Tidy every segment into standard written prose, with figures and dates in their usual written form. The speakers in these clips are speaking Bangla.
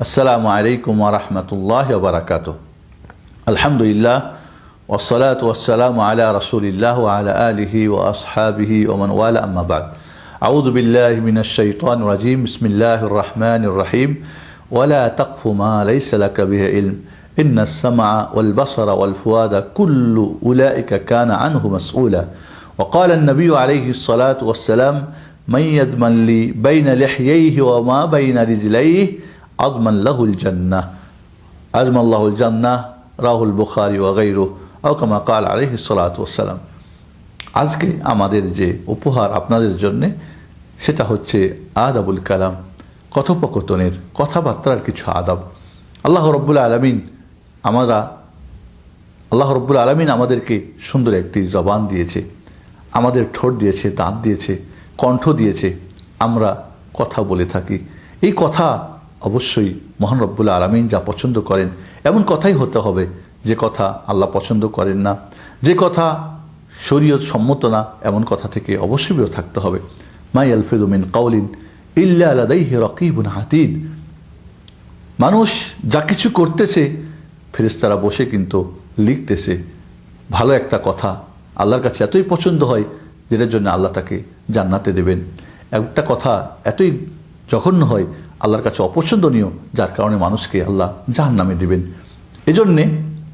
আসসালামু আলাইকুম ওয়া রাহমাতুল্লাহি ওয়া বারাকাতুহু। আলহামদুলিল্লাহ ওয়াসসালাতু ওয়াসসালামু আলা রাসূলিল্লাহ ওয়া আলা আলিহি ওয়া আসহাবিহি ওয়া মান ওয়ালা, আম্মা বা'দ। আউযু বিল্লাহি মিনাশ শাইতানির রাজীম। বিসমিল্লাহির রাহমানির রাহিম। ওয়া লা তাকফু মা লাইসা লাকা বিহি ইলম ইন্নাস সামআ ওয়াল বাসারা ওয়াল ফুআদা কুল্লু উলাইকা কানা আনহু মাসউলা। ওয়া ক্বালা আন-নাবিয়্যু আলাইহিস সালাতু ওয়াস সালাম মান ইয়াদমান লি বাইনা লিহইয়াইহি ওয়া মা বাইনা রিজলাইহি আযমান লাহুল জান্নাহ আযমান লাহুল জান্নাহ রাহুল বুখারী ওয়া গায়রুহু আও কামা ক্বালা আলাইহিস সালাতু ওয়াস সালাম। আজকে আমাদের যে উপহার আপনাদের জন্য সেটা হচ্ছে আদাবুল কালাম, কথোপকথনের, কথাবার্তার কিছু আদাব। আল্লাহ রাব্বুল আলামিন আমাদেরকে সুন্দর একটি জবান দিয়েছে, আমাদের ঠোঁট দিয়েছে, দাঁত দিয়েছে, কণ্ঠ দিয়েছে। আমরা কথা বলে থাকি। এই কথা অবশ্যই মহান রব্বুল আলামিন যা পছন্দ করেন এমন কথাই হতে হবে, যে কথা আল্লাহ পছন্দ করেন না, যে কথা শরীয়ত সম্মত না, এমন কথা থেকে অবশ্যই বিরত থাকতে হবে। মা ইয়ালফিযু মিন কাওলিন ইল্লা লাদাইহি রাকীবুন আতীদ। মানুষ যা কিছু করতেছে ফেরেশতারা বসে কিন্তু লিখতেছে। ভালো একটা কথা আল্লাহর কাছে এতই পছন্দ হয় যেটার জন্য আল্লাহ তাকে জান্নাতে দেবেন। একটা কথা এতই জঘন্য হয় আল্লাহর কাছে অপছন্দনীয়, যার কারণে মানুষকে আল্লাহ জাহান্নামে দিবেন। এজন্যে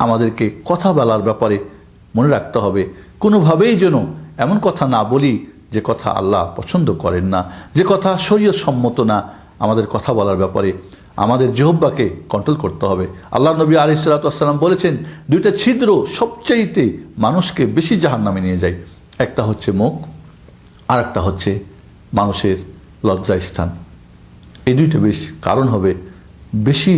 আমাদেরকে কথা বলার ব্যাপারে মনে রাখতে হবে, কোনোভাবেই যেন এমন কথা না বলি যে কথা আল্লাহ পছন্দ করেন না, যে কথা শরীয়ত সম্মত না। আমাদের কথা বলার ব্যাপারে আমাদের জিহ্বাকে কন্ট্রোল করতে হবে। আল্লাহ নবী আলাইহিস সালাতু ওয়াস সালাম বলেছেন, দুইটা ছিদ্র সবচাইতে মানুষকে বেশি জাহান্নামে নিয়ে যায়। একটা হচ্ছে মুখ, আর একটা হচ্ছে মানুষের লজ্জার স্থান। এই দুইটা বেশ কারণ হবে, বেশি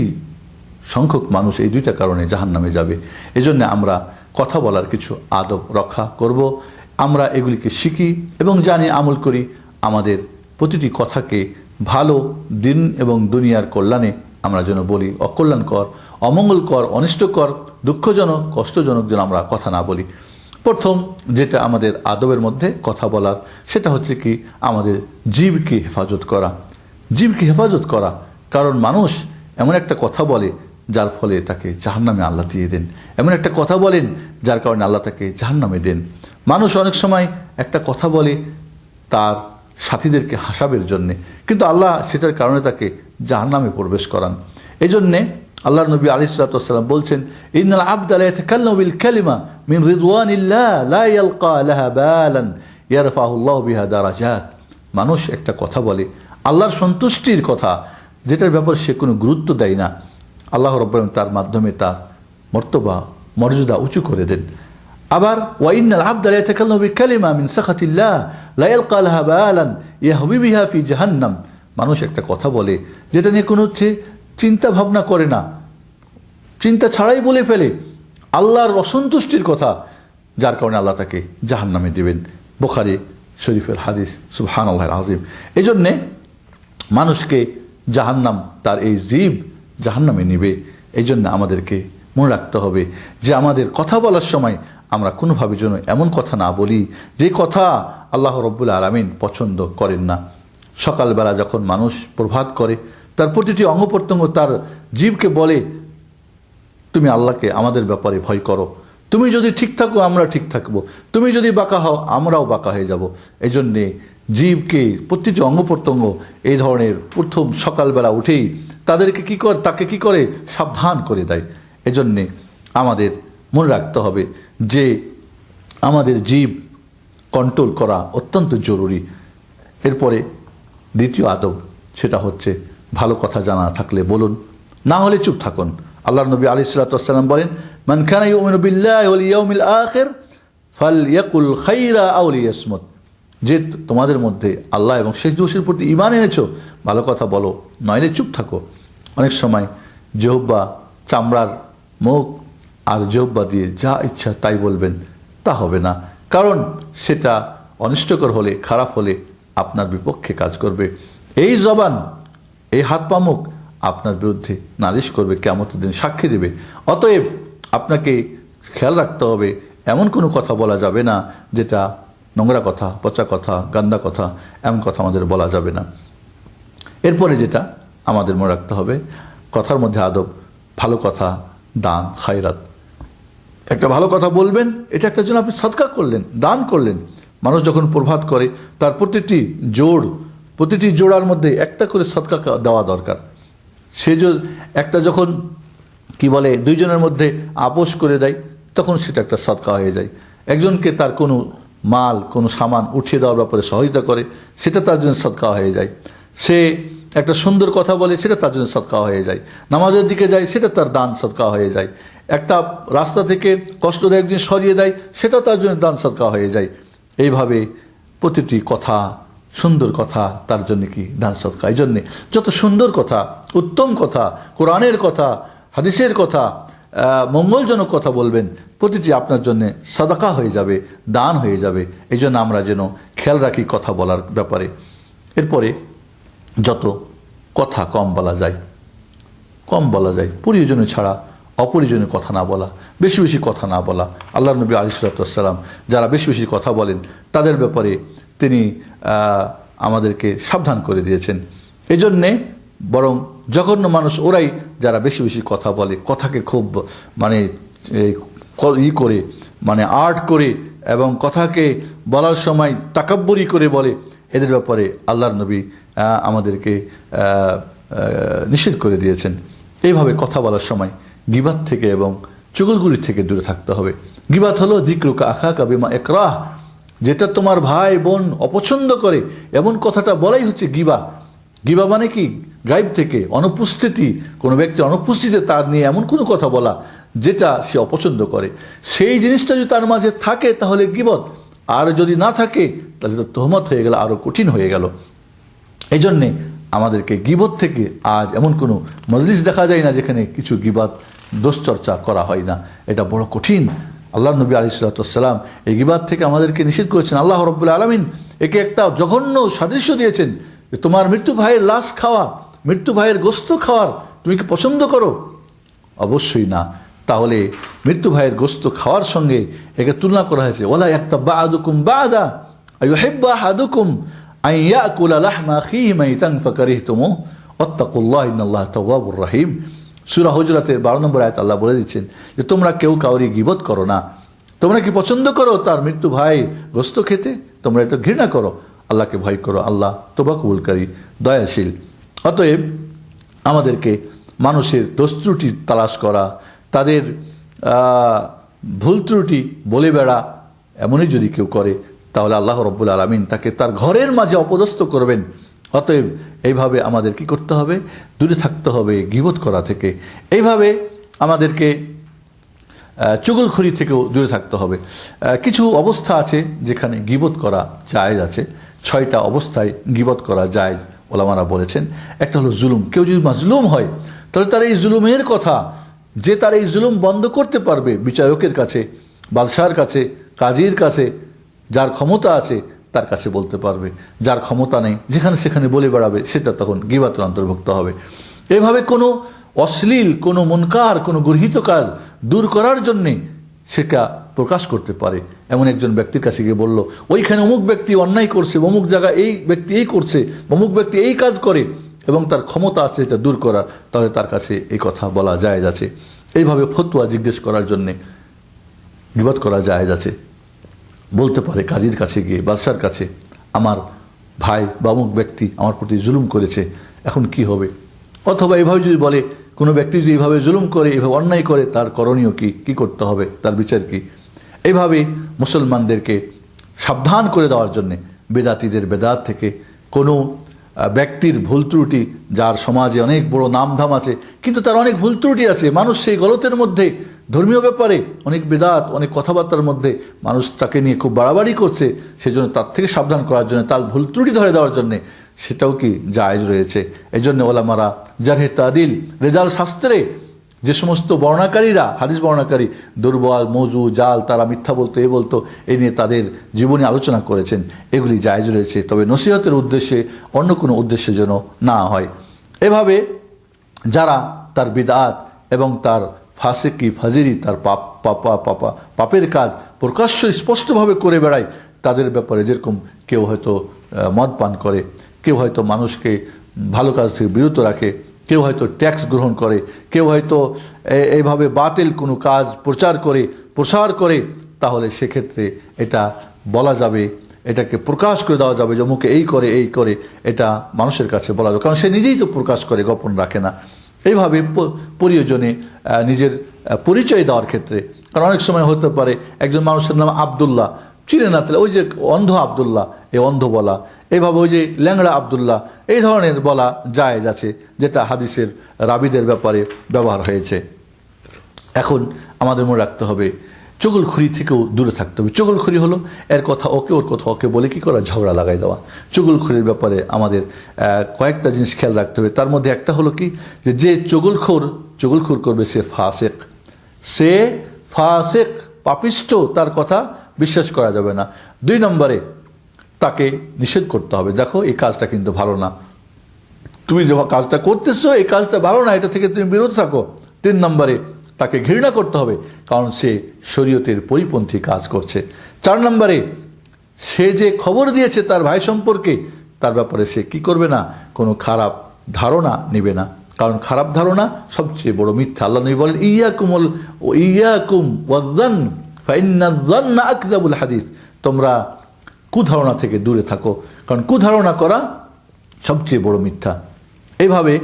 সংখ্যক মানুষ এই দুইটা কারণে জাহান্নামে যাবে। এজন্য আমরা কথা বলার কিছু আদব রক্ষা করব। আমরা এগুলিকে শিখি এবং জানি, আমল করি। আমাদের প্রতিটি কথাকে ভালো দিন এবং দুনিয়ার কল্যাণে আমরা যেন বলি, অকল্যাণকর, অমঙ্গলকর, অনিষ্টকর, দুঃখজনক, কষ্টজনক যেন আমরা কথা না বলি। প্রথম যেটা আমাদের আদবের মধ্যে কথা বলার, সেটা হচ্ছে কি আমাদের জিহ্বাকে হেফাজত করা। জিহ্বাকে হেফাজত করা, কারণ মানুষ এমন একটা কথা বলে যার ফলে তাকে জাহান্নামে আল্লাহ দিয়ে দেন। এমন একটা কথা বলেন যার কারণে আল্লাহ তাকে জাহান্নামে দেন। মানুষ অনেক সময় একটা কথা বলে তার সাথীদেরকে হাসাবের জন্যে, কিন্তু আল্লাহ সেটার কারণে তাকে জাহান্নামে প্রবেশ করান। এই জন্যে আল্লাহর নবী আলাইহিস সালাতু ওয়াস সালাম বলছেন, ইন্নাল আবদা লা ইয়াতাকাল্লামু বিল কালিমা মিন রিদওয়ানিল্লাহ লা ইয়ালকা লাহা বালান ইয়ারফাহুল্লাহু বিহা দারাজাত। মানুষ একটা কথা বলে আল্লাহর সন্তুষ্টির কথা, যেটার ব্যাপারে সে কোনো গুরুত্ব দেয় না। আল্লাহ রাব্বুল আলামিন তার মাধ্যমে তার মর্তবা, মর্যাদা উঁচু করে দেন। আবার ওয়া ইন্নাল আবদা লা ইয়াতাকাল্লামু বিকালিমা মিন সাখাতিল্লাহ লা ইয়ালকা লাহা বালান ইয়াহবি বিহা ফি জাহান্নাম। মানুষ একটা কথা বলে যেটা নিয়ে কোনো চিন্তা ভাবনা করে না, চিন্তা ছাড়াই বলে ফেলে আল্লাহর অসন্তুষ্টির কথা, যার কারণে আল্লাহ তাকে জাহান্নামে দিবেন। বুখারী শরীফের হাদিস। সুবহানাল্লাহিল আযীম। এই জন্যে মানুষকে জাহান্নাম, তার এই জিহ্ব জাহান্নামে নিবে। এই জন্য আমাদেরকে মনে রাখতে হবে যে আমাদের কথা বলার সময় আমরা কোনোভাবে যেন এমন কথা না বলি যে কথা আল্লাহ রাব্বুল আলামিন পছন্দ করেন না। সকালবেলা যখন মানুষ প্রভাত করে, তার প্রতিটি অঙ্গ প্রত্যঙ্গ তার জিহ্বকে বলে, তুমি আল্লাহকে, আমাদের ব্যাপারে ভয় করো। তুমি যদি ঠিক থাকো আমরা ঠিক থাকবো, তুমি যদি বাঁকা হও আমরাও বাঁকা হয়ে যাব। এই জন্যে জিহ্বকে, প্রতিটি অঙ্গ প্রত্যঙ্গ এই ধরনের প্রথম সকালবেলা উঠেই তাকে কি করে সাবধান করে দেয়। এজন্যে আমাদের মনে রাখতে হবে যে আমাদের জিহ্ব কন্ট্রোল করা অত্যন্ত জরুরি। এরপরে দ্বিতীয় আদব, সেটা হচ্ছে ভালো কথা জানা থাকলে বলুন, না হলে চুপ থাকুন। আল্লাহর নবী আলাইহিস সালাতু ওয়াস সালাম বলেন, মান কানা ইউমিনু বিল্লাহি ওয়াল ইয়াউমিল আখির ফালইয়াকুল খাইরা আও লিয়াসমুত। যে তোমাদের মধ্যে আল্লাহ এবং শেষ দিবসের প্রতি ঈমান এনেছো, ভালো কথা বলো, নইলে চুপ থাকো। অনেক সময় জিহ্বা, চামড়ার মুখ আর জিহ্বা দিয়ে যা ইচ্ছা তাই বলবেন, তা হবে না। কারণ সেটা অনিষ্টকর হলে, খারাপ হলে আপনার বিপক্ষে কাজ করবে। এই জবান, এই হাত পা মুখ আপনার বিরুদ্ধে নালিশ করবে, কিয়ামতের দিন সাক্ষী দেবে। অতএব আপনাকে খেয়াল রাখতে হবে, এমন কোনো কথা বলা যাবে না যেটা নোংরা কথা, পচা কথা, গান্দা কথা, এমন কথা আমাদের বলা যাবে না। এরপরে যেটা আমাদের মনে রাখতে হবে, কথার মধ্যে আদব, ভালো কথা, দান, খায়রাত। একটা ভালো কথা বলবেন, এটা একটা জন্য আপনি সদকা করলেন, দান করলেন। মানুষ যখন প্রভাত করে তার প্রতিটি জোড়ার মধ্যে একটা করে সদকা দেওয়া দরকার। সে একটা যখন কি বলে দুইজনের মধ্যে আপোষ করে দেয়, তখন সেটা একটা সদকা হয়ে যায়। একজনকে তার কোনো মাল, কোনো সামান উঠিয়ে দেওয়ার ব্যাপারে সহযোগিতা করে, সেটা তার জন্য সদকা হয়ে যায়। সে একটা সুন্দর কথা বলে, সেটা তার জন্য সদকা হয়ে যায়। নামাজের দিকে যায়, সেটা তার দান সদকা হয়ে যায়। একটা রাস্তা থেকে কষ্টদায়ক জিনিস সরিয়ে দেয়, সেটা তার জন্য দান সদকা হয়ে যায়। এইভাবে প্রতিটি কথা, সুন্দর কথা তার জন্য কি দান সদকা। এই জন্যে যত সুন্দর কথা, উত্তম কথা, কোরআনের কথা, হাদিসের কথা, মঙ্গলজনক কথা বলবেন, প্রতিটি আপনার জন্য সাদাকা হয়ে যাবে, দান হয়ে যাবে। এই জন্য আমরা যেন খেয়াল রাখি কথা বলার ব্যাপারে। এরপরে যত কথা কম বলা যায়, প্রয়োজনীয় ছাড়া অপ্রয়োজনীয় কথা না বলা, বেশি বেশি কথা না বলা। আল্লাহ নবী আলাইহিস সালাম যারা বেশি বেশি কথা বলেন তাদের ব্যাপারে তিনি আমাদেরকে সাবধান করে দিয়েছেন। এই জন্যে বরং জঘন্য মানুষ ওরাই যারা বেশি বেশি কথা বলে, কথাকে খুব করে আর্ট করে, এবং কথাকে বলার সময় তাকাব্বুরি করে বলে। এদের ব্যাপারে আল্লাহর নবী আমাদেরকে নিষেধ করে দিয়েছেন। এইভাবে কথা বলার সময় গীবাত থেকে এবং চুগলগুলি থেকে দূরে থাকতে হবে। গীবাত হলো যিকরুকা আখাকা বিমা ইকরাহ, যেটা তোমার ভাই বোন অপছন্দ করে এমন কথাটা বলাই হচ্ছে গীবা। গীবা মানে কি? গায়েব থেকে, অনুপস্থিতি, কোনো ব্যক্তির অনুপস্থিতিতে তার নিয়ে এমন কোনো কথা বলা যেটা সে অপছন্দ করে। সেই জিনিসটা যদি তার মাঝে থাকে তাহলে গীবত, আর যদি না থাকে তাহলে তো তহমত হয়ে গেল, আরও কঠিন হয়ে গেল। এই জন্যে আমাদেরকে গীবত থেকে আজ এমন কোনো মজলিস দেখা যায় না যেখানে কিছু গীবাত, দোষচর্চা করা হয় না। এটা বড় কঠিন। আল্লাহ নবী আলাইহিস সালাম এই গীবাত থেকে আমাদেরকে নিষেধ করেছেন। আল্লাহ রাব্বুল আলামিন একে একটা জঘন্য সাদৃশ্য দিয়েছেন যে তোমার মৃত্যু ভাইয়ের লাশ খাওয়া, মৃত্যু ভাইয়ের গোশত খাওয়ার তুমি কি পছন্দ করো? অবশ্যই না। তাহলে মৃত্যু ভাইয়ের গোশত খাওয়ার সঙ্গে একে তুলনা করা হয়েছে। ওয়ালা ইয়াক্তাবা আহাদুকুম বাদা আইয়ুহিব্বু আহাদুকুম আন ইয়াকুলা লাহমা আখিহি মাইতান ফাকারিহতুমুহু ওয়াত্তাকুল্লাহ ইন্নাল্লাহা তাওয়াবুর রহিম। সূরা হুজরাতের 12 নম্বর আয়াত আল্লাহ বলে দিচ্ছেন যে তোমরা কেউ কাউরি গীবত করো না। তোমরা কি পছন্দ করো তার মৃত্যু ভাই গোশত খেতে? তোমরা এটা ঘৃণা করো। আল্লাহকে ভয় করো, আল্লাহ তওবা কবুলকারী, দয়াশীল। অতএব আমাদেরকে মানুষের দোষ ত্রুটি তালাশ করা, তাদের ভুল ত্রুটি বলে বেড়া, এমনই যদি কেউ করে তাহলে আল্লাহ রাব্বুল আলামিন তাকে তার ঘরের মাঝে অপদস্থ করবেন। অতএব এইভাবে আমাদের কি করতে হবে? দূরে থাকতে হবে গীবত করা থেকে। এইভাবে আমাদেরকে চুগলখড়ি থেকেও দূরে থাকতে হবে। কিছু অবস্থা আছে যেখানে গীবত করা জায়েজ আছে। 6টা অবস্থায় গীবত করা জায়েজ ওলামারা বলেছেন। একটা হলো জুলুম। কেউ যদি মাজলুম হয় তাহলে তার এই জুলুমের কথা, যে তার এই জুলুম বন্ধ করতে পারবে, বিচারকের কাছে, বাদশার কাছে, কাজীর কাছে, যার ক্ষমতা আছে তার কাছে বলতে পারবে। যার ক্ষমতা নেই যেখানে সেখানে বলে বেড়াবে, সেটা তখন গীবাতের অন্তর্ভুক্ত হবে। এভাবে কোনো অশ্লীল, কোনো মুনকার, কোনো গর্হিত কাজ দূর করার জন্যে সেটা প্রকাশ করতে পারে। এমন একজন ব্যক্তির কাছে গিয়ে বলল, ওইখানে অমুক ব্যক্তি অন্যায় করছে, অমুক জায়গায় এই ব্যক্তি এই করছে, অমুক ব্যক্তি এই কাজ করে, এবং তার ক্ষমতা আছে এটা দূর করার, তাহলে তার কাছে এই কথা বলা জায়েজ আছে। এইভাবে ফতোয়া জিজ্ঞেস করার জন্যে গীবত করা জায়েজ আছে। বলতে পারে কাজীর কাছে গিয়ে, বাদশার কাছে, আমার ভাই বা অমুক ব্যক্তি আমার প্রতি জুলুম করেছে, এখন কি হবে? অথবা এইভাবে যদি বলে, কোনো ব্যক্তি যদি এইভাবে জুলুম করে, এইভাবে অন্যায় করে, তার করণীয় কি করতে হবে, তার বিচার কি? এইভাবে মুসলমানদেরকে সাবধান করে দেওয়ার জন্যে বেদাতীদের বেদাত থেকে, কোনো ব্যক্তির ভুল ত্রুটি, যার সমাজে অনেক বড় নামধাম আছে কিন্তু তার অনেক ভুল ত্রুটি আছে, মানুষ সেই গলতের মধ্যে, ধর্মীয় ব্যাপারে অনেক বেদাত, অনেক কথাবার্তার মধ্যে মানুষ তাকে নিয়ে খুব বাড়াবাড়ি করছে, সেজন্য তার থেকে সাবধান করার জন্য, তার ভুল ত্রুটি ধরে দেওয়ার জন্যে, সেটাও কি জায়েজ রয়েছে। এই জন্য ওলামারা জারহে তাদিল, রেজাল শাস্ত্রে যে সমস্ত বর্ণাকারীরা, হাদিস বর্ণাকারী দুর্বল, মজু, জাল, তারা মিথ্যা বলতো, বলতো, এই নিয়ে তাদের জীবনী আলোচনা করেছেন। এগুলি জায়েজ রয়েছে, তবে নসিহতের উদ্দেশ্যে, অন্য কোনো উদ্দেশ্যে যেন না হয়। এভাবে যারা তার বিদআত এবং তার ফাসিকি, ফাজিরি, তার পাপের কাজ প্রকাশ্য স্পষ্টভাবে করে বেড়ায়, তাদের ব্যাপারে যেরকম কেউ হয়তো মদ পান করে, কেউ হয়তো মানুষকে ভালো কাজ থেকে বিরত রাখে, কেউ হয়তো ট্যাক্স গ্রহণ করে, কেউ হয়তো এইভাবে বাতিল কোনো কাজ প্রসার করে, তাহলে সেক্ষেত্রে এটা বলা যাবে, এটাকে প্রকাশ করে দেওয়া যাবে যে অমুকে এই করে, এটা মানুষের কাছে বলা যাবে, কারণ সে নিজেই তো প্রকাশ করে, গোপন রাখে না। এইভাবে প্রয়োজনে নিজের পরিচয় দেওয়ার ক্ষেত্রে, কারণ অনেক সময় হতে পারে একজন মানুষের নাম আবদুল্লাহ, চিনে না, তাহলে ওই যে অন্ধ আবদুল্লাহ, এই অন্ধ বলা, এইভাবে ওই যে ল্যাংড়া আবদুল্লাহ, এই ধরনের বলা জায়েজ আছে, যেটা হাদিসের রাবিদের ব্যাপারে ব্যবহার হয়েছে। এখন আমাদের মনে রাখতে হবে চুগলখড়ি থেকেও দূরে থাকতে হবে। চুগলখড়ি হলো এর কথা ওকে, ওর কথা ওকে বলে কি করা, ঝগড়া লাগাই দেওয়া। চুগলখড়ির ব্যাপারে আমাদের কয়েকটা জিনিস খেয়াল রাখতে হবে। তার মধ্যে একটা হলো কি, যে চুগলখোর করবে সে ফাসেক পাপিষ্ট, তার কথা বিশ্বাস করা যাবে না। 2 নম্বরে তাকে নিষেধ করতে হবে, দেখো এই কাজটা কিন্তু ভালো না, তুমি যে কাজটা করতেছো এই কাজটা ভালো না, এটা থেকে তুমি বিরত থাকো। 3 নম্বরে তাকে ঘৃণা করতে হবে, কারণ সে শরীয়তের পরিপন্থী কাজ করছে। 4 নম্বরে সে যে খবর দিয়েছে তার ভাই সম্পর্কে, তার ব্যাপারে সে কি করবে না, কোনো খারাপ ধারণা নেবে না, কারণ খারাপ ধারণা সবচেয়ে বড় মিথ্যা। আল্লাহ নবী বলেন ইয়াকুম ওয়াজ্জান ফাইন্নাজ যান্না আকযাবুল হাদিস, তোমরা কুধারণা থেকে দূরে থাকো, কারণ কুধারণা করা সবচেয়ে বড় মিথ্যা। এইভাবে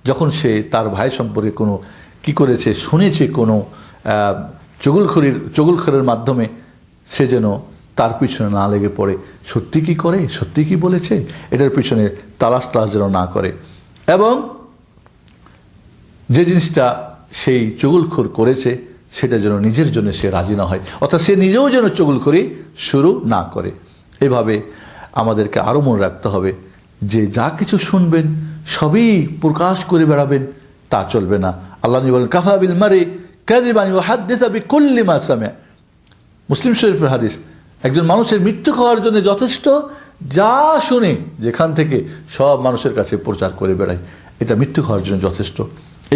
যখন সে তার ভাই সম্পর্কে কোনো কি করেছে, শুনেছে কোনো চুগলখড়ির মাধ্যমে, সে যেন তার পিছনে না লেগে পড়ে, সত্যি কি করে, সত্যি কি বলেছে, এটার পিছনে তালাশ যেন না করে। এবং যে জিনিসটা সেই চুগলখড় করেছে সেটা যেন নিজের জন্য সে রাজি না হয়, অর্থাৎ সে নিজেও যেন চুগলখড়ি শুরু না করে। এভাবে আমাদেরকে আরও মনে রাখতে হবে যে যা কিছু শুনবেন সবই প্রকাশ করে বেড়াবেন তা চলবে না। আল্লাহ বলেন কাফা বিল মারি কাযিবান ইউহাদ্দিসু বিকুল্লি মা সামিআ, মুসলিম শরীফের হাদিস, একজন মানুষের মৃত্যু খাওয়ার জন্য যথেষ্ট যা শুনে যেখান থেকে সব মানুষের কাছে প্রচার করে বেড়ায়, এটা মৃত্যু খাওয়ার জন্য যথেষ্ট।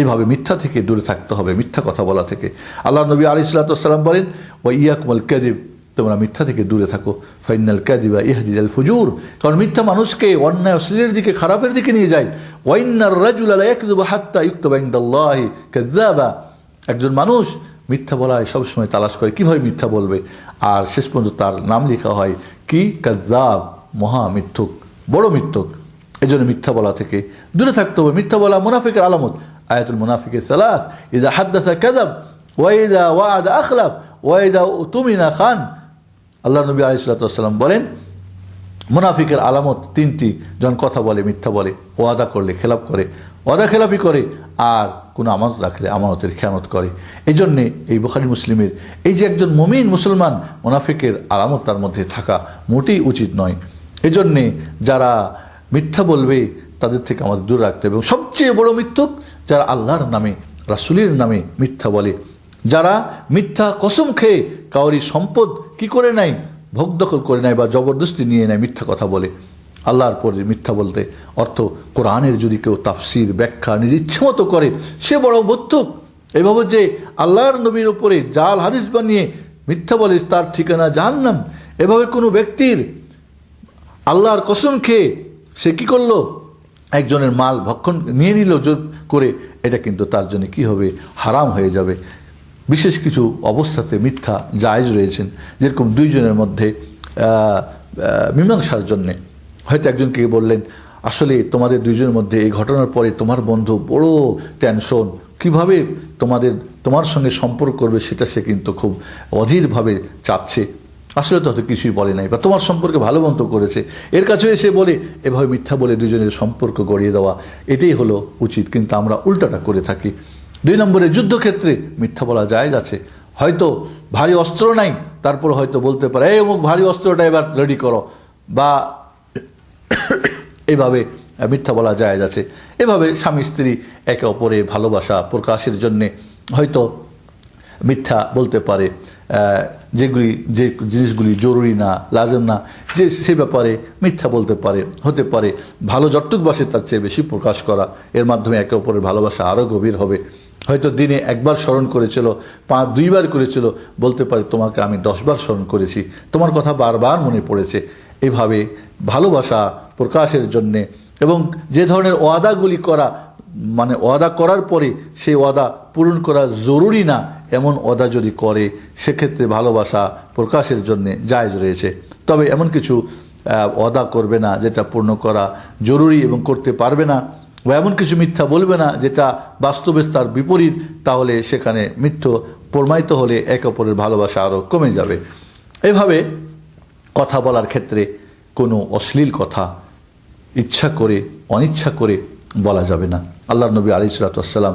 এইভাবে মিথ্যা থেকে দূরে থাকতে হবে, মিথ্যা কথা বলা থেকে। আল্লাহ নবী আলাইহিস সাল্লাতু ওয়াস সালাম বলেন ওয়া ইয়াকুমুল কাযিব, তোমরা মিথ্যা থেকে দূরে থাকো, ফাইনাল কাযিবা ইহদি আল ফুজুর, কারণ মিথ্যা মানুষকে অন্যায় অশ্লীলের দিকে, খারাপের দিকে নিয়ে যায়। ওয়া ইন্নার রাজুলা লা ইয়াকযিবু হাত্তা ইউকতাবা ইনদাল্লাহি কাযযাবা, একজন মানুষ মিথ্যা বলায় সবসময় তালাশ করে কিভাবে মিথ্যা বলবে, আর শেষ পর্যন্ত তার নাম লেখা হয় কি, কাযযাব, মহা মিথ্যুক, বড় মিথ্যুক। এজন্য মিথ্যা বলা থেকে দূরে থাকতে হবে। মিথ্যা বলা মুনাফিকের আলামত। আয়াতুল মুনাফিকি সালাস, ইযা হাদ্দাসা কাযাব ওয়া ইযা ওয়াআদা আখলাফ ওয়া ইযা উতুমিনা খান। আল্লাহ নবী আলাইহিস সালাতু ওয়াস সালাম বলেন মুনাফিকের আলামত 3টি, যখন কথা বলে মিথ্যা বলে, ওয়াদা করলে খেলাফ করে, ওয়াদা খেলাফি করে, আর কোনো আমানত রাখলে আমানতের খেয়ানত করে। এই জন্যে এই বুখারী মুসলিমের এই যে একজন মুমিন মুসলমান, মুনাফিকের আলামত তার মধ্যে থাকা মোটেই উচিত নয়। এই জন্যে যারা মিথ্যা বলবে তাদের থেকে আমাদের দূরে রাখতে হবে। এবং সবচেয়ে বড় মিথ্যুক যারা আল্লাহর নামে, রাসূলের নামে মিথ্যা বলে, যারা মিথ্যা কসম খেয়ে কাউরি সম্পদ কি করে নেয়, ভোগ দখল করে নেয় বা জবরদস্তি নিয়ে নেয়, মিথ্যা কথা বলে। আল্লাহর পরে মিথ্যা বলতে অর্থ কোরআনের যদি কেউ তাফসির ব্যাখ্যা নিজে ইচ্ছে মতো করে, সে বড় মিথ্যুক। এভাবে যে আল্লাহর নবীর উপরে জাল হাদিস বানিয়ে মিথ্যা বলে, তার ঠিকানা জাহান্নাম। এভাবে কোনো ব্যক্তির আল্লাহর কসম খেয়ে সে কি করলো, একজনের মাল ভক্ষণ নিয়ে নিল জোর করে, এটা কিন্তু তার জন্য কি হবে, হারাম হয়ে যাবে। বিশেষ কিছু অবস্থাতে মিথ্যা জায়েজ রয়েছেন, যেরকম 2 জনের মধ্যে মীমাংসার জন্যে হয়তো একজনকে বললেন, আসলে তোমাদের 2 জনের মধ্যে এই ঘটনার পরে তোমার বন্ধু বড় টেনশন, কিভাবে তোমার সঙ্গে সম্পর্ক করবে সেটা সে কিন্তু খুব অধীরভাবে চাচ্ছে, আসলে তো হয়তো কিছুই বলে নাই, বা তোমার সম্পর্কে ভালো মন্দ করেছে, এর কাছে এসে বলে, এভাবে মিথ্যা বলে 2 জনের সম্পর্ক গড়িয়ে দেওয়া, এটাই হলো উচিত। কিন্তু আমরা উল্টাটা করে থাকি। 2 নম্বরে যুদ্ধক্ষেত্রে মিথ্যা বলা জায়েজ আছে। হয়তো ভারী অস্ত্র নাই, তারপর হয়তো বলতে পারে এই অমুক ভারী অস্ত্রটা এবার রেডি করো, বা এইভাবে মিথ্যা বলা জায়েজ আছে। এভাবে স্বামী স্ত্রী একে অপরের ভালোবাসা প্রকাশের জন্যে হয়তো মিথ্যা বলতে পারে, যে জিনিসগুলি জরুরি না, লাজম না, সে ব্যাপারে মিথ্যা বলতে পারে। হতে পারে ভালো যতটুক বাসে তার চেয়ে বেশি প্রকাশ করা, এর মাধ্যমে একে অপরের ভালোবাসা আরও গভীর হবে। হয়তো দিনে 1 বার স্মরণ করেছিল, 2 বার করেছিল, বলতে পারে তোমাকে আমি 10 বার স্মরণ করেছি, তোমার কথা বারবার মনে পড়েছে। এভাবে ভালোবাসা প্রকাশের জন্যে এবং যে ধরনের ওয়াদাগুলি করা মানে ওয়াদা করার পরে সেই ওয়াদা পূরণ করা জরুরি না এমন ওয়াদা যদি করে সেক্ষেত্রে ভালোবাসা প্রকাশের জন্য জায়েজ রয়েছে। তবে এমন কিছু ওয়াদা করবে না যেটা পূর্ণ করা জরুরি এবং করতে পারবে না, বা এমন কিছু মিথ্যা বলবে না যেটা বাস্তবে তার বিপরীত, তাহলে সেখানে মিথ্যা প্রমাণিত হলে একে অপরের ভালোবাসা আরও কমে যাবে। এভাবে কথা বলার ক্ষেত্রে কোনো অশ্লীল কথা ইচ্ছা করে অনিচ্ছা করে বলা যাবে না। আল্লাহর নবী আলাইহিস সালাতু ওয়াস সালাম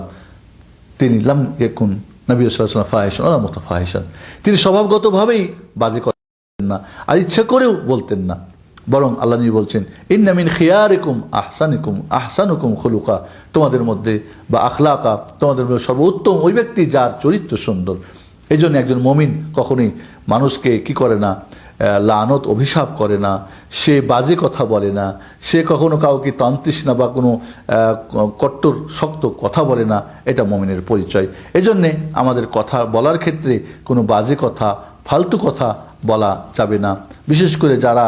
তিনি লাম ইয়াকুন নবী সাল্লাল্লাহু আলাইহি ওয়াসাল্লাম ফাহিশান ওয়ালা মুতাফাহিশান, তিনি স্বভাবগতভাবেই বাজে কথা বলতেন না আর ইচ্ছা করেও বলতেন না, বরং আল্লাহ নবী বলছেন ইন্না মিন খিয়ারিকুম আহসানুকুম খুলুকা, তোমাদের মধ্যে বা আখলাকা তোমাদের মধ্যে সর্বোত্তম ওই ব্যক্তি যার চরিত্র সুন্দর। এই জন্য একজন মুমিন কখনোই মানুষকে কি করে না, লানত অভিশাপ করে না, সে বাজে কথা বলে না, সে কখনো কাউকে তন্ত্রিষ্ণা বা কোনো কট্টর শক্ত কথা বলে না, এটা মুমিনের পরিচয়। এজন্যে আমাদের কথা বলার ক্ষেত্রে কোনো বাজে কথা ফালতু কথা বলা যাবে না। বিশেষ করে যারা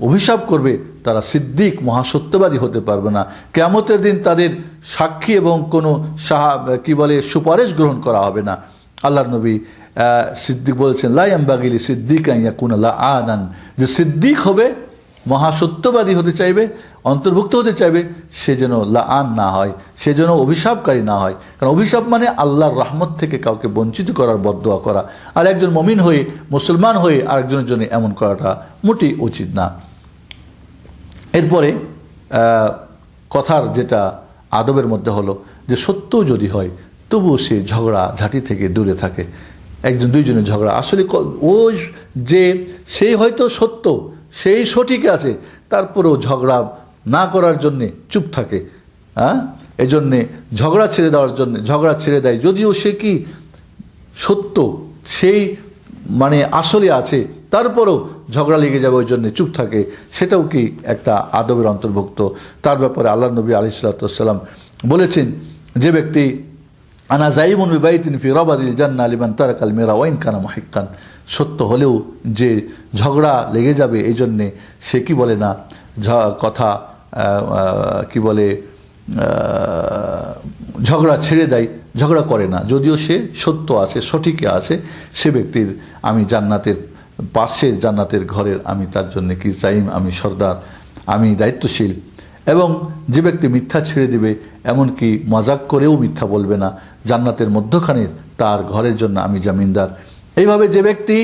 অভিশাপ করবে তারা সিদ্দিক মহাসত্যবাদী হতে পারবে না, কিয়ামতের দিন তাদের সাক্ষী এবং কোনো সুপারিশ গ্রহণ করা হবে না। আল্লাহর নবী সিদ্দিক বলেছেন লা ইয়ামবাগি সিদ্দিক আন ইয়াকুনা লাআনান, যে সিদ্দিক হবে মহাসত্যবাদী হতে চাইবে অন্তর্ভুক্ত হতে চাইবে সে যেন লাআন না হয়, সে যেন অভিশাপকারী না হয়। কারণ অভিশাপ মানে আল্লাহর রহমত থেকে কাউকে বঞ্চিত করার বদদোয়া করা, আর একজন মুমিন হয়ে মুসলমান হয়ে আরেকজনের জন্য এমন করাটা মোটেই উচিত না। এরপরে কথার যেটা আদবের মধ্যে হলো যে সত্য যদি হয় তবুও সে ঝগড়া ঝাঁটি থেকে দূরে থাকে। একজন দুইজনের ঝগড়া আসলে ও যে সেই হয়তো সত্য সেই সঠিক আছে, তারপরেও ঝগড়া না করার জন্যে চুপ থাকে। এই জন্যে ঝগড়া ছেড়ে দেওয়ার জন্য ঝগড়া ছেড়ে দেয়, যদিও সে কি সত্য সেই মানে আসলে আছে, তারপরেও ঝগড়া লেগে যাবে ওই জন্য চুপ থাকে, সেটাও কি একটা আদবের অন্তর্ভুক্ত। তার ব্যাপারে আল্লাহ নবী আলাইহিস সালাতু ওয়াস সালাম বলেছেন যে ব্যক্তি আনা যাইমুন বিবাইতিন ফি রাবাদিল জান্নাহ লিমান তারাকাল মিরা ওয়া ইন কানা মুহিক্কান, সত্য হলেও যে ঝগড়া লেগে যাবে এই জন্যে সে কি বলে না কথা কি বলে ঝগড়া ছেড়ে দেয়, ঝগড়া করে না, যদিও সে সত্য আছে সঠিকই আছে, সে ব্যক্তির আমি জান্নাতের পাশের জান্নাতের ঘরের আমি তার জন্য কি জাইম, আমি সর্দার, আমি দায়িত্বশীল। এবং যে ব্যক্তি মিথ্যা ছেড়ে দিবে, এমনকি মজাক করেও মিথ্যা বলবে না, জান্নাতের মধ্যখানে তার ঘরের জন্য আমি জামিনদার। এইভাবে যে ব্যক্তি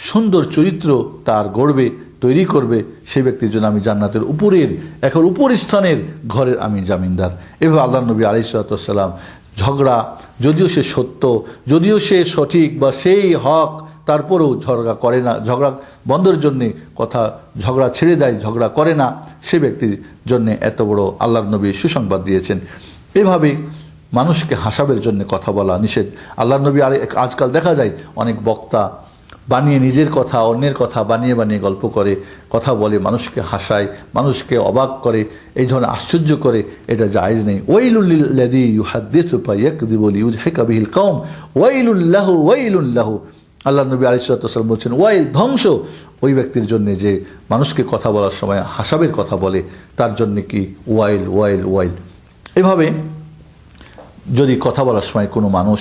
সুন্দর চরিত্র তার গড়বে তৈরি করবে, সেই ব্যক্তির জন্য আমি জান্নাতের উপরের এখন উপর স্থানের ঘরের আমি জামিনদার। এভাবে আল্লাহ নবী আলাইহিস সালাতু ওয়াস সালাম ঝগড়া যদিও সে সত্য, যদিও সে সঠিক বা সেই হক, তারপরেও ঝগড়া করে না, ঝগড়া বন্ধের জন্যে কথা ঝগড়া ছেড়ে দেয়, ঝগড়া করে না, সে ব্যক্তির জন্যে এত বড় আল্লাহর নবী সুসংবাদ দিয়েছেন। এভাবে মানুষকে হাসাবের জন্য কথা বলা নিষেধ। আল্লাহর নবী আজকাল দেখা যায় অনেক বক্তা বানিয়ে নিজের কথা অন্যের কথা বানিয়ে বানিয়ে গল্প করে, কথা বলে, মানুষকে হাসায়, মানুষকে অবাক করে, এই ধরনের আশ্চর্য করে, এটা জায়েজ নেই। ওয়াইলুল লিল্লাযী ইউহাদ্দিসু ফায়াকযিবু লিইউযহিকা বিহিল কওম ওয়াইলুল লাহু ওয়াইলুল লাহু। আল্লাহ নবী আলাইহিস সালাতু ওয়াস সালাম বলছেন ওয়াইল, ধ্বংস ওই ব্যক্তির জন্য যে মানুষকে কথা বলার সময় হাসাবের কথা বলে, তার জন্য কি ওয়াইল ওয়াইল ওয়াইল। এভাবে যদি কথা বলার সময় কোনো মানুষ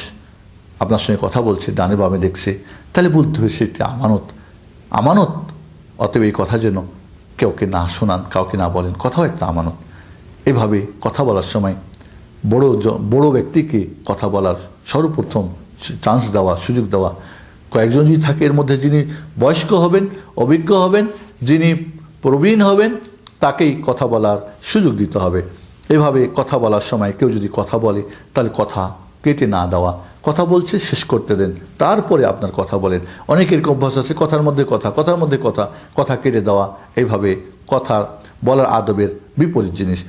আপনার সঙ্গে কথা বলছে, ডানে বামে দেখছে, তাহলে বলতে হবে সেটি আমানত, আমানত, অতএব এই কথা যেন কাউকে না শোনান, কাউকে না বলেন, কথাও একটা আমানত। এভাবে কথা বলার সময় বড় ব্যক্তিকে কথা বলার সর্বপ্রথম চান্স দেওয়া, সুযোগ দেওয়া। কয়েকজন যদি থাকে এর মধ্যে যিনি বয়স্ক হবেন, অভিজ্ঞ হবেন, যিনি প্রবীণ হবেন, তাকেই কথা বলার সুযোগ দিতে হবে। এভাবে কথা বলার সময় কেউ যদি কথা বলে তাহলে কথা কেটে না দেওয়া, কথা বলছে শেষ করতে দেন, তারপরে আপনার কথা বলেন। অনেকের অভ্যাস আছে কথার মধ্যে কথা, কথার মধ্যে কথা, কথা কেটে দেওয়া, এইভাবে কথা বলার আদবের বিপরীত জিনিস।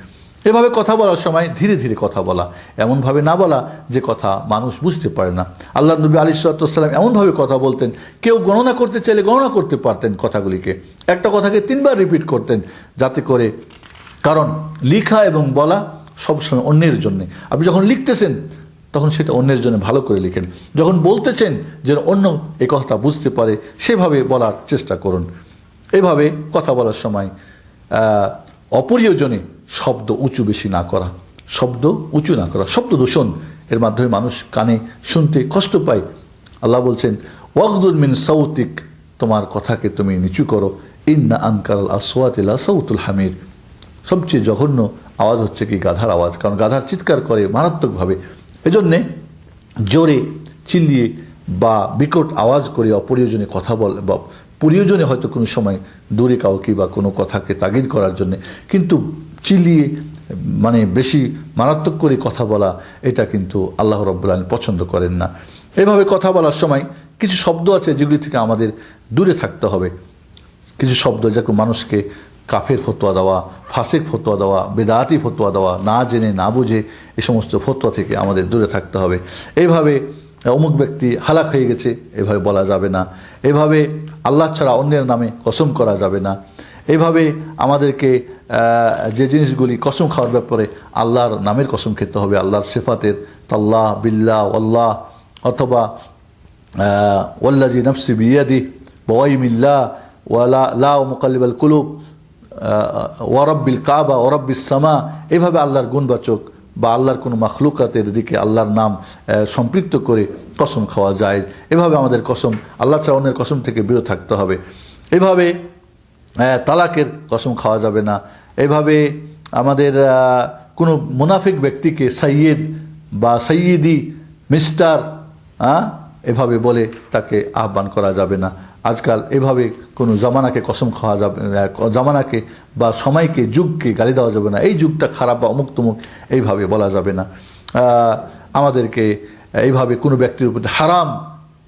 এভাবে কথা বলার সময় ধীরে ধীরে কথা বলা, এমনভাবে না বলা যে কথা মানুষ বুঝতে পারে না। আল্লাহ নবী আলাইহিস সালাতু ওয়াস সালাম এমনভাবে কথা বলতেন, কেউ গণনা করতে চাইলে গণনা করতে পারতেন কথাগুলিকে, একটা কথাকে 3 বার রিপিট করতেন, যাতে করে, কারণ লিখা এবং বলা সবসময় অন্যের জন্যে। আপনি যখন লিখতেছেন তখন সেটা অন্যের জন্য ভালো করে লিখেন, যখন বলতেছেন যেন অন্য এই কথাটা বুঝতে পারে সেভাবে বলার চেষ্টা করুন। এভাবে কথা বলার সময় অপ্রিয়জনে শব্দ উঁচু বেশি না করা, শব্দ উঁচু না করা, শব্দ দূষণ এর মাধ্যমে মানুষ কানে শুনতে কষ্ট পায়। আল্লাহ বলছেন ওয়াগদুল মিন সাউতিক, তোমার কথাকে তুমি নিচু করো, ইন্না আনকারাল আসওয়াতি লা সাউতুল হামির, সবচেয়ে জঘন্য আওয়াজ হচ্ছে কি গাধার আওয়াজ, কারণ গাধার চিৎকার করে মারাত্মকভাবে। এজন্যে জোরে চিল্লিয়ে বা বিকট আওয়াজ করে অপ্রয়োজনে কথা বল, বা প্রয়োজনে হয়তো কোনো সময় দূরে কাউকে বা কোনো কথাকে তাগিদ করার জন্যে, কিন্তু চিল্লিয়ে মানে বেশি মারাত্মক করে কথা বলা, এটা কিন্তু আল্লাহ রাব্বুল আলামিন পছন্দ করেন না। এভাবে কথা বলার সময় কিছু শব্দ আছে যেগুলি থেকে আমাদের দূরে থাকতে হবে। কিছু শব্দ যেরকম মানুষকে কাফের ফতোয়া দেওয়া, ফাসিক ফতোয়া দেওয়া, বেদাতি ফতোয়া দেওয়া, না জেনে না বুঝে এই সমস্ত ফতোয়া থেকে আমাদের দূরে থাকতে হবে। এইভাবে অমুক ব্যক্তি হালাক হয়ে গেছে এভাবে বলা যাবে না, এভাবে আল্লাহ ছাড়া অন্যের নামে কসম করা যাবে না, এইভাবে আমাদেরকে যে জিনিসগুলি কসম খাওয়ার ব্যাপারে আল্লাহর নামের কসম খেতে হবে, আল্লাহর সিফাতের, তাল্লাহ বিল্লাহ আল্লাহ, অথবা ওয়াল্লাজি নফসি বিয়াদি ওয়াইমিল্লাহ ওয়ালা লা মুকাল্লিবাল কুলুব ওয়ারাব্বিল কাবা ওয়ারাব্বিস সামা, এভাবে আল্লাহর গুণবাচক বা আল্লাহর কোনো মাখলুকাতের দিকে আল্লাহর নাম সম্পৃক্ত করে কসম খাওয়া যায়। এভাবে আমাদের কসম, আল্লাহ ছাড়া অন্যের কসম থেকে বিরত থাকতে হবে। এভাবে তালাকের কসম খাওয়া যাবে না। এভাবে আমাদের কোনো মুনাফিক ব্যক্তিকে সৈয়দ বা সৈয়দি, মিস্টার এভাবে বলে তাকে আহ্বান করা যাবে না। আজকাল এভাবে কোনো জামানাকে কসম খাওয়া যাবে, জামানাকে বা সময়কে, যুগকে গালি দেওয়া যাবে না, এই যুগটা খারাপ বা অমুক তমুক এইভাবে বলা যাবে না। আমাদেরকে এইভাবে কোনো ব্যক্তির প্রতি হারাম,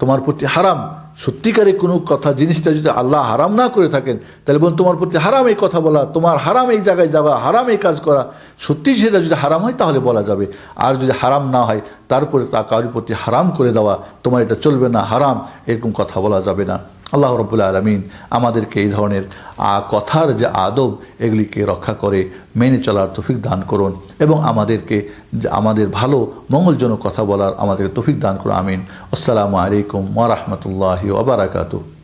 তোমার প্রতি হারাম, সত্যিকারে কোনো কথা জিনিসটা যদি আল্লাহ হারাম না করে থাকেন তাহলে বলুন তোমার প্রতি হারাম এই কথা বলা, তোমার হারাম এই জায়গায় যাওয়া, হারাম এই কাজ করা, সত্যি সেটা যদি হারাম হয় তাহলে বলা যাবে। আর যদি হারাম না হয় তারপরে তা কারোর প্রতি হারাম করে দেওয়া, তোমার এটা চলবে না, হারাম, এরকম কথা বলা যাবে না। আল্লাহ রাব্বুল আলামিন আমাদেরকে এই ধরনের কথার যে আদব এগুলিকে রক্ষা করে মেনে চলার তৌফিক দান করুন, এবং আমাদেরকে আমাদের ভালো মঙ্গলজনক কথা বলার আমাদেরকে তৌফিক দান করুন। আমিন। আসসালামু আলাইকুম ওয়া রাহমাতুল্লাহি ওয়া বারাকাতুহু।